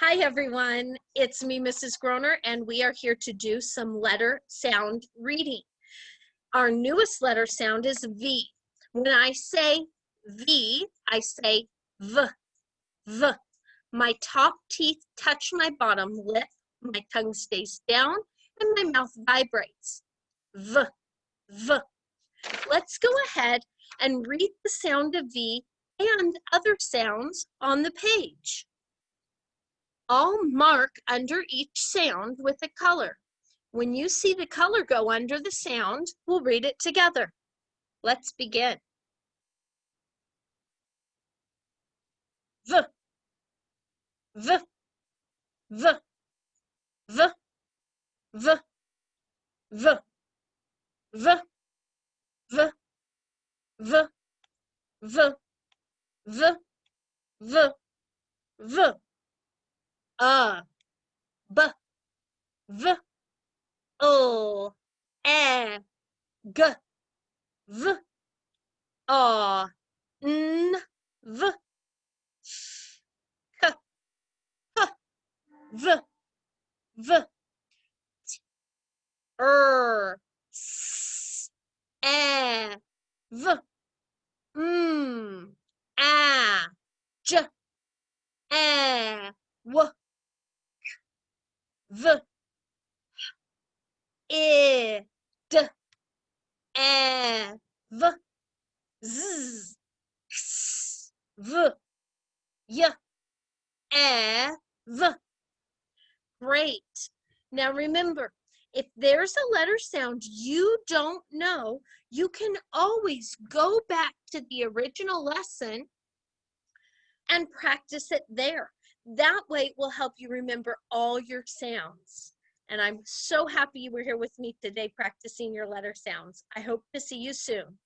Hi everyone, it's me, Mrs. Groner, and we are here to do some letter sound reading. Our newest letter sound is V. When I say V, I say V, V. My top teeth touch my bottom lip, my tongue stays down, and my mouth vibrates. V, V. Let's go ahead and read the sound of V and other sounds on the page. I'll mark under each sound with a color. When you see the color go under the sound, we'll read it together. Let's begin. V, V, V, V, V, V, V, V, V, V, V, V, V, B, V, O, G, V, N, V, K, H, V, V, S, V, J, W, V, D, V, Z, X, V, Y, V. Great. Now remember, if there's a letter sound you don't know, you can always go back to the original lesson and practice it there. That way it will help you remember all your sounds. And I'm so happy you were here with me today practicing your letter sounds. I hope to see you soon.